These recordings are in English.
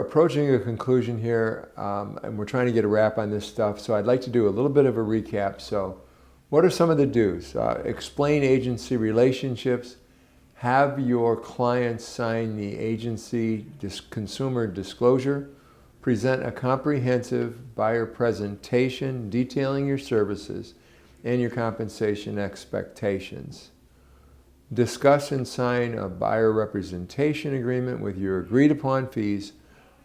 approaching a conclusion here, and we're trying to get a wrap on this stuff, so I'd like to do a little bit of a recap. So what are some of the do's? Explain agency relationships. Have your clients sign the agency consumer disclosure. Present a comprehensive buyer presentation detailing your services and your compensation expectations. Discuss and sign a buyer representation agreement with your agreed upon fees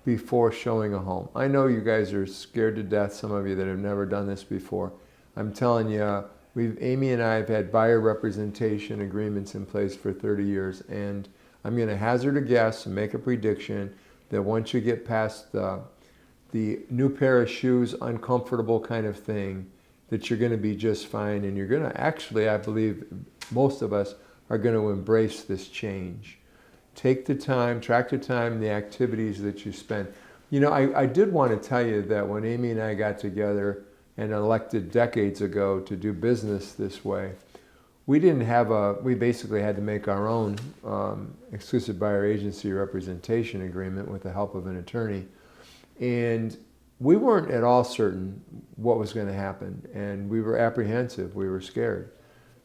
before showing a home. I know you guys are scared to death, some of you that have never done this before. I'm telling you, Amy and I have had buyer representation agreements in place for 30 years, and I'm going to hazard a guess and make a prediction that once you get past the new pair of shoes, uncomfortable kind of thing, that you're going to be just fine, and you're going to actually, I believe, most of us are going to embrace this change. Take the time, track the time, the activities that you spend. You know, I did want to tell you that when Amy and I got together and elected decades ago to do business this way, we basically had to make our own exclusive buyer agency representation agreement with the help of an attorney. And we weren't at all certain what was going to happen. And we were apprehensive, we were scared.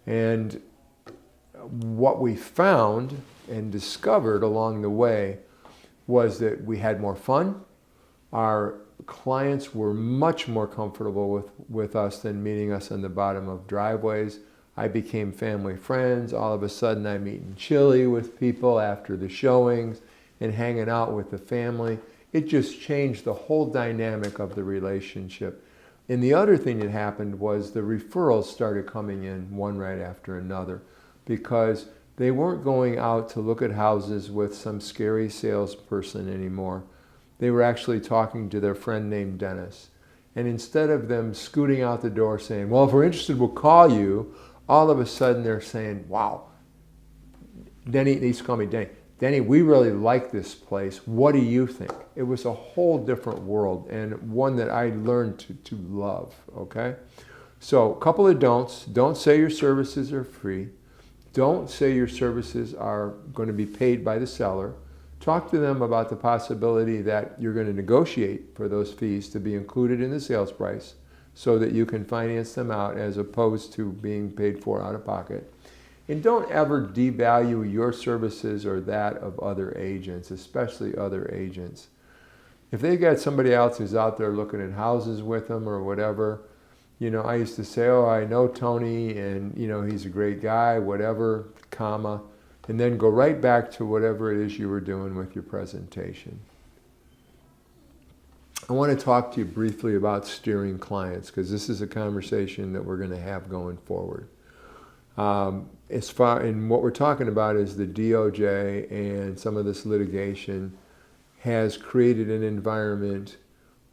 And what we found and discovered along the way was that we had more fun. Our clients were much more comfortable with us than meeting us on the bottom of driveways. I became family friends. All of a sudden I'm eating chili with people after the showings and hanging out with the family. It just changed the whole dynamic of the relationship. And the other thing that happened was the referrals started coming in one right after another, because they weren't going out to look at houses with some scary salesperson anymore. They were actually talking to their friend named Dennis. And instead of them scooting out the door saying, well, if we're interested, we'll call you, all of a sudden they're saying, wow, Denny, they used to call me Denny. Denny, we really like this place. What do you think? It was a whole different world, and one that I learned to love, okay? So a couple of don'ts. Don't say your services are free. Don't say your services are going to be paid by the seller. Talk to them about the possibility that you're going to negotiate for those fees to be included in the sales price so that you can finance them out as opposed to being paid for out of pocket. And don't ever devalue your services or that of other agents, especially other agents. If they got somebody else who's out there looking at houses with them or whatever, you know, I used to say, oh, I know Tony, and, you know, he's a great guy, whatever, comma, and then go right back to whatever it is you were doing with your presentation. I want to talk to you briefly about steering clients, because this is a conversation that we're going to have going forward. And what we're talking about is the DOJ and some of this litigation has created an environment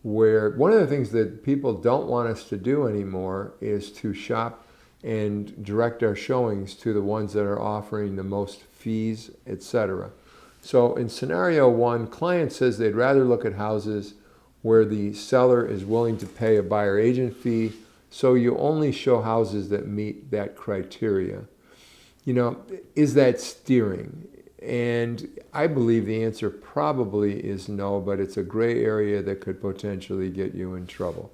where one of the things that people don't want us to do anymore is to shop and direct our showings to the ones that are offering the most fees, etc. So in scenario one, client says they'd rather look at houses where the seller is willing to pay a buyer agent fee, so you only show houses that meet that criteria. You know, is that steering? And I believe the answer probably is no, but it's a gray area that could potentially get you in trouble.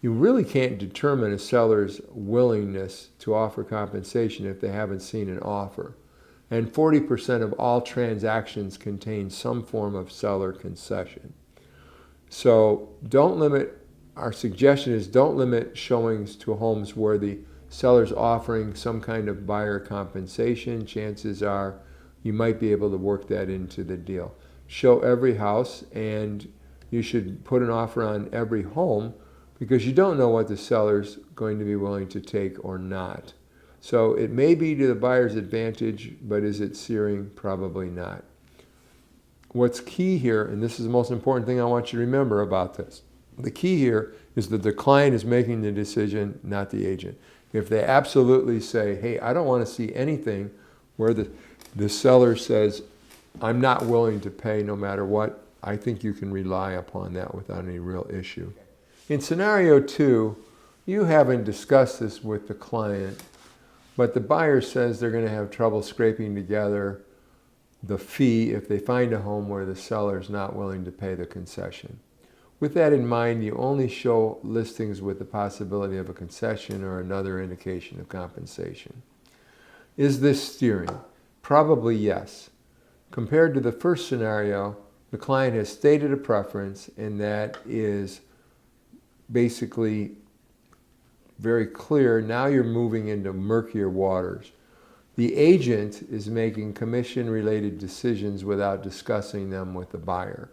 You really can't determine a seller's willingness to offer compensation if they haven't seen an offer. And 40% of all transactions contain some form of seller concession. So our suggestion is don't limit showings to homes where the seller's offering some kind of buyer compensation. Chances are you might be able to work that into the deal. Show every house, and you should put an offer on every home, because you don't know what the seller's going to be willing to take or not. So it may be to the buyer's advantage, but is it steering? Probably not. What's key here, and this is the most important thing I want you to remember about this, the key here is that the client is making the decision, not the agent. If they absolutely say, hey, I don't want to see anything where the seller says, I'm not willing to pay no matter what, I think you can rely upon that without any real issue. In scenario two, you haven't discussed this with the client, but the buyer says they're going to have trouble scraping together the fee if they find a home where the seller is not willing to pay the concession. With that in mind, you only show listings with the possibility of a concession or another indication of compensation. Is this steering? Probably yes. Compared to the first scenario, the client has stated a preference, and that is basically very clear. Now you're moving into murkier waters. The agent is making commission-related decisions without discussing them with the buyer.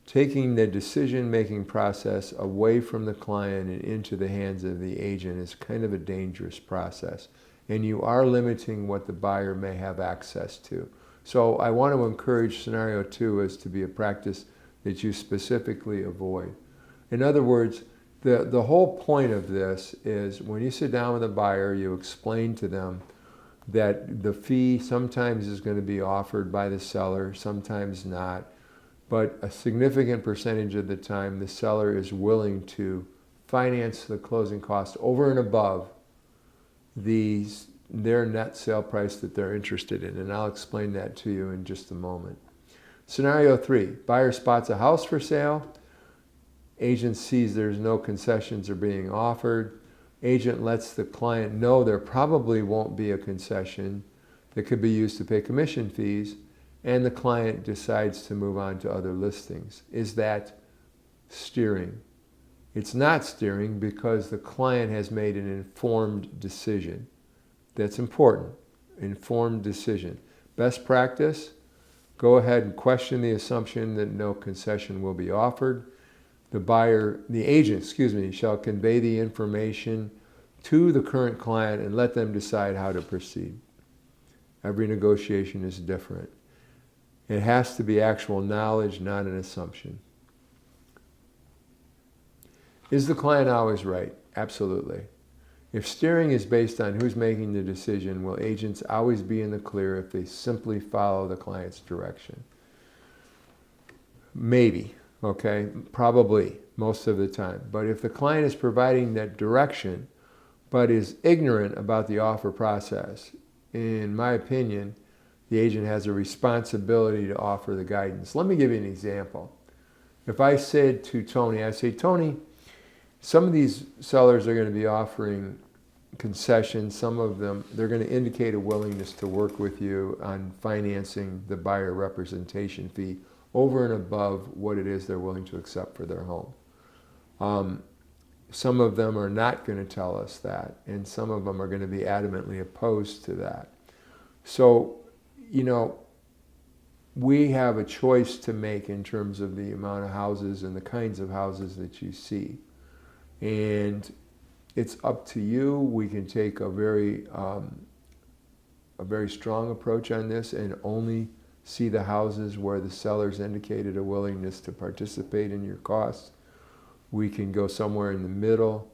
Taking the decision-making process away from the client and into the hands of the agent is kind of a dangerous process, and you are limiting what the buyer may have access to. So I want to encourage scenario 2 as to be a practice that you specifically avoid. In other words, the whole point of this is when you sit down with a buyer, you explain to them that the fee sometimes is going to be offered by the seller, sometimes not, but a significant percentage of the time the seller is willing to finance the closing cost over and above their net sale price that they're interested in, and I'll explain that to you in just a moment. Scenario 3, buyer spots a house for sale. Agent sees there's no concessions are being offered. Agent lets the client know there probably won't be a concession that could be used to pay commission fees, and the client decides to move on to other listings. Is that steering? It's not steering because the client has made an informed decision. That's important. Informed decision. Best practice, go ahead and question the assumption that no concession will be offered. The agent, shall convey the information to the current client and let them decide how to proceed. Every negotiation is different. It has to be actual knowledge, not an assumption. Is the client always right? Absolutely. If steering is based on who's making the decision, will agents always be in the clear if they simply follow the client's direction? Maybe, okay? Probably, most of the time. But if the client is providing that direction, but is ignorant about the offer process, in my opinion, the agent has a responsibility to offer the guidance. Let me give you an example. If I said to Tony, Tony, some of these sellers are going to be offering concessions. Some of them, they're going to indicate a willingness to work with you on financing the buyer representation fee over and above what it is they're willing to accept for their home. Some of them are not going to tell us that, and some of them are going to be adamantly opposed to that. So, we have a choice to make in terms of the amount of houses and the kinds of houses that you see. And it's up to you. We can take a very strong approach on this and only see the houses where the sellers indicated a willingness to participate in your costs. We can go somewhere in the middle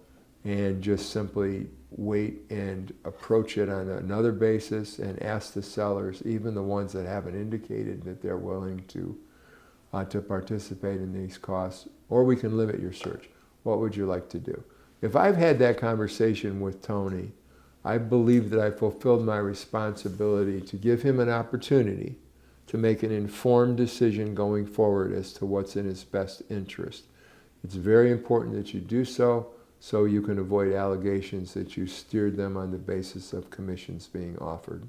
and just simply wait and approach it on another basis and ask the sellers, even the ones that haven't indicated that they're willing to participate in these costs, or we can limit your search. What would you like to do? If I've had that conversation with Tony, I believe that I fulfilled my responsibility to give him an opportunity to make an informed decision going forward as to what's in his best interest. It's very important that you do so you can avoid allegations that you steered them on the basis of commissions being offered.